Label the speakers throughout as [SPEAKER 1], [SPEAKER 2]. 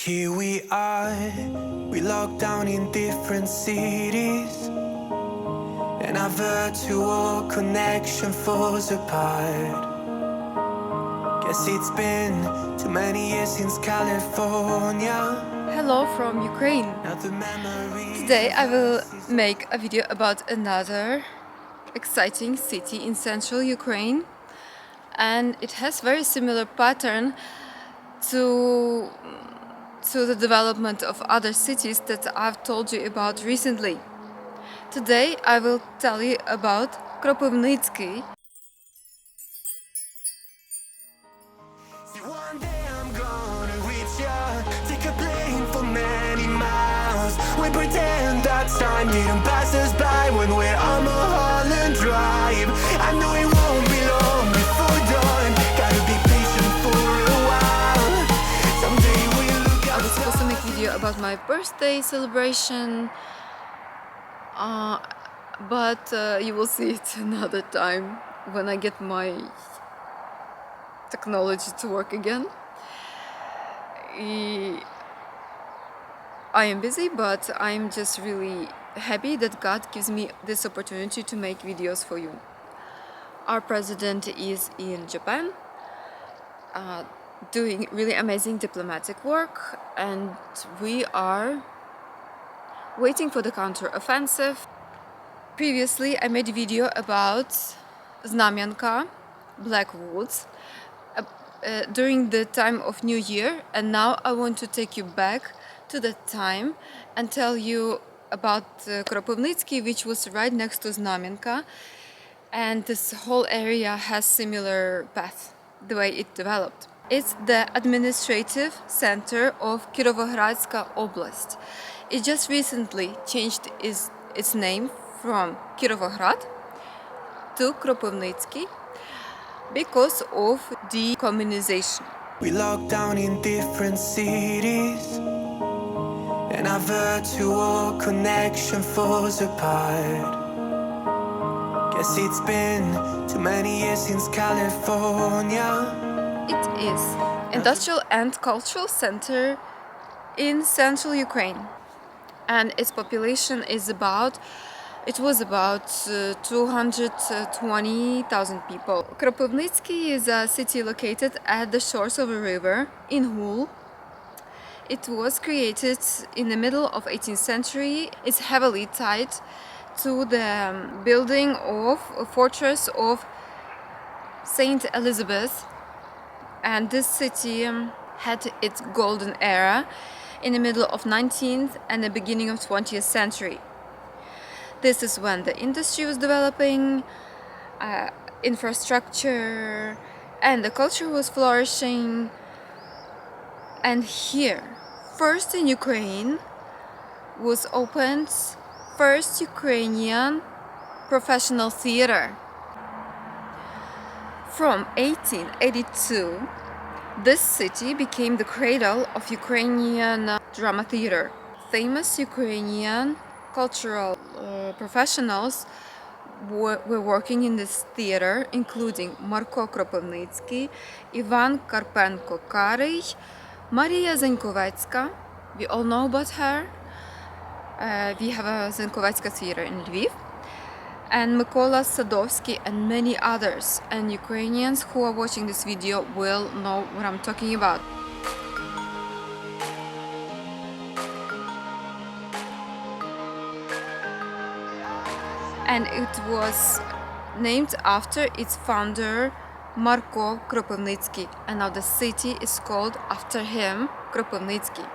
[SPEAKER 1] Here we are, we locked down in different cities, and our virtual connection falls apart. Guess it's been too many years since California.
[SPEAKER 2] Hello from Ukraine. Today I will make a video about another exciting city in central Ukraine, and it has very similar pattern to the development of other cities that I've told you about recently. Today I will tell you about Kropivnitsky.
[SPEAKER 1] One day I'm gonna reach ya, take a plane for many miles. We pretend that time didn't pass us by when we're on Mulholland Drive. I know it won't be long before dawn, gotta be patient for a while. Someday we'll look
[SPEAKER 2] I
[SPEAKER 1] out.
[SPEAKER 2] was supposed to make a video about my birthday celebration, but you will see it another time when I get my technology to work again. I am busy, but I'm just really happy that God gives me this opportunity to make videos for you. Our president is in Japan, doing really amazing diplomatic work, and we are waiting for the counter-offensive. Previously, I made a video about Znamianka, Black Woods, during the time of New Year, and now I want to take you back to that time and tell you about Kropivnitsky, which was right next to Znamianka, and this whole area has similar path, the way it developed. It's the administrative center of Khyrovogradska Oblast. It just recently changed its name from Khyrovograd to Kropivnitsky because of decommunization.
[SPEAKER 1] We locked down in different cities, and our virtual connection falls apart. Guess it's been too many years since California.
[SPEAKER 2] It is industrial and cultural center in central Ukraine, and its population is about 220,000 people. Kropivnitsky is a city located at the shores of a river in Hul. It was created in the middle of 18th century. It's heavily tied to the building of a fortress of Saint Elizabeth, and this city had its golden era in the middle of 19th and the beginning of 20th century. This is when the industry was developing, infrastructure, and the culture was flourishing. And here, first in Ukraine, was opened first Ukrainian professional theater. From 1882, this city became the cradle of Ukrainian drama theater. Famous Ukrainian cultural professionals were working in this theater, including Marko Kropivnitsky, Ivan Karpenko-Karий, Maria Zankovecka. We all know about her. We have a Zankovecka theater in Lviv, and Mykolaiv Sadovsky, and many others. And Ukrainians who are watching this video will know what I'm talking about. And it was named after its founder, Marko Kropivnitsky, and now the city is called after him, Kropivnitsky.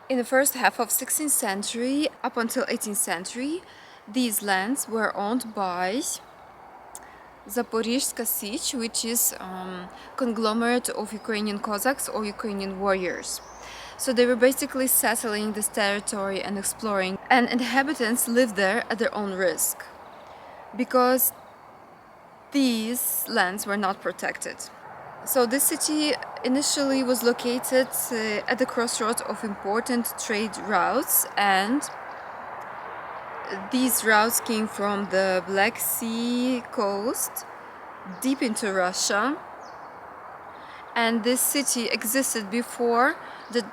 [SPEAKER 2] In the first half of 16th century up until 18th century, these lands were owned by Zaporizhzhia Sich, which is conglomerate of Ukrainian Cossacks or Ukrainian warriors. So they were basically settling this territory and exploring, and inhabitants lived there at their own risk, because these lands were not protected. So this city initially was located at the crossroads of important trade routes, and these routes came from the Black Sea coast deep into Russia, and this city existed before the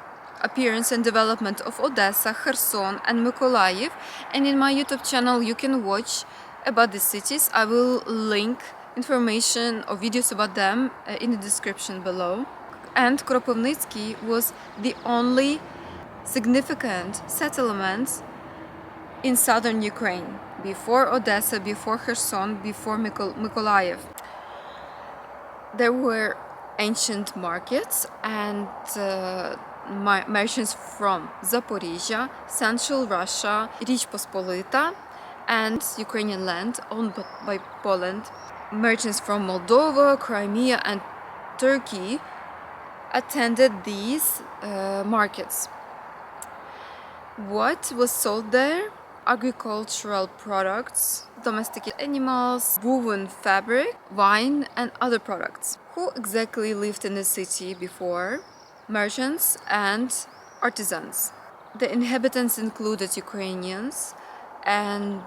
[SPEAKER 2] appearance and development of Odessa, Kherson and Mykolaiv, and in my YouTube channel you can watch about these cities. I will link information or videos about them in the description below. And Kropivnitsky was the only significant settlement in southern Ukraine before Odessa, before Kherson, before Mykolaiv. There were ancient markets and merchants from Zaporizhia, Central Russia, Rich Pospolita, and Ukrainian land owned by Poland. Merchants from Moldova, Crimea, and Turkey attended these markets. What was sold there? Agricultural products, domesticated animals, woven fabric, wine, and other products. Who exactly lived in the city before? Merchants and artisans. The inhabitants included Ukrainians and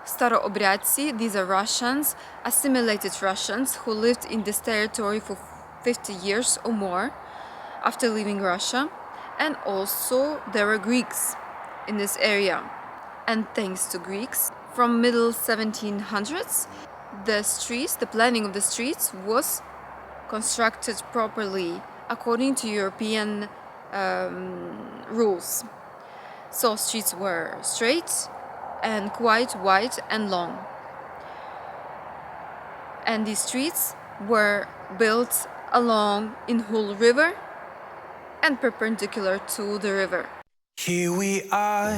[SPEAKER 2] Staroobryadцы. These are Russians, assimilated Russians who lived in this territory for 50 years or more after leaving Russia. And also there were Greeks in this area. And thanks to Greeks, from middle 1700s, the planning of the streets was constructed properly according to European rules. So streets were straight and quite wide and long. And these streets were built along Inhul River and perpendicular to the river.
[SPEAKER 1] Here we are,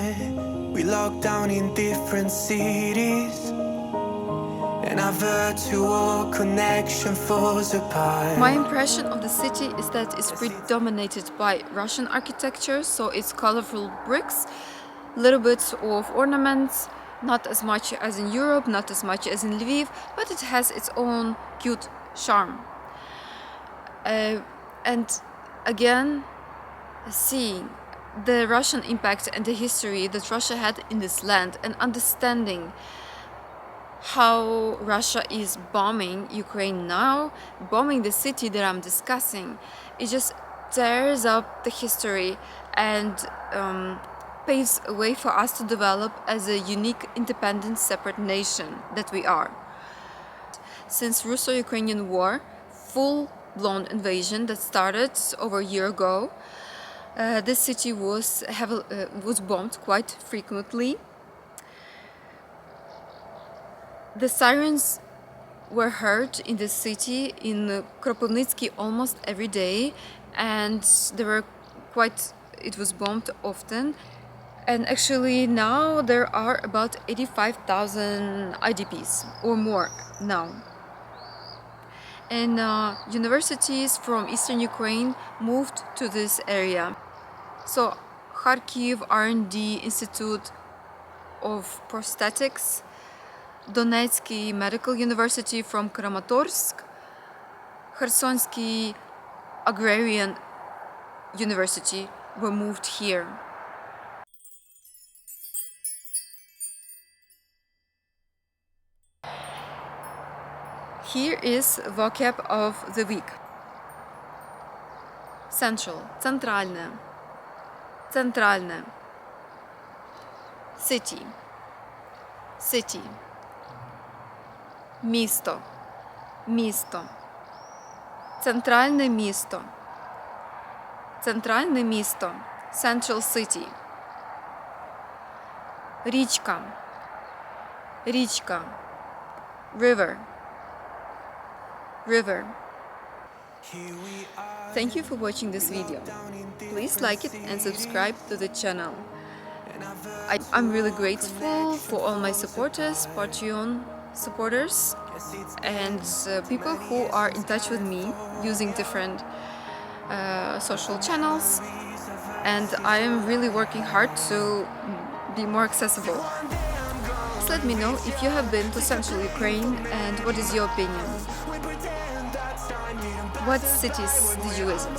[SPEAKER 1] we locked down in different cities, and our virtual connection falls apart.
[SPEAKER 2] My impression of the city is that it's predominated by Russian architecture, so it's colorful bricks, little bit of ornaments, not as much as in Europe, not as much as in Lviv, but it has its own cute charm. And again, seeing the Russian impact and the history that Russia had in this land, and understanding how Russia is bombing Ukraine now, bombing the city that I'm discussing, it just tears up the history and paves a way for us to develop as a unique, independent, separate nation that we are. Since russo-Ukrainian war, full-blown invasion that started over a year ago, this city was bombed quite frequently. The sirens were heard in the city in Kropivnitsky almost every day, and it was bombed often. And actually now there are about 85,000 IDPs or more now. And universities from eastern Ukraine moved to this area. So Kharkiv R&D Institute of Prosthetics, Donetsky Medical University from Kramatorsk, Khersonsky Agrarian University were moved here. Here is vocab of the week. Central, центральное, центральное. City, city. Місто, місто. Центральне місто, центральне місто. Central city. Річка, річка. River, river. Thank you for watching this video. Please like it and subscribe to the channel. I'm really grateful for all my supporters, Patreon supporters, and people who are in touch with me using different social channels, and I am really working hard to be more accessible. Please let me know if you have been to Central Ukraine and what is your opinion. What cities did you visit?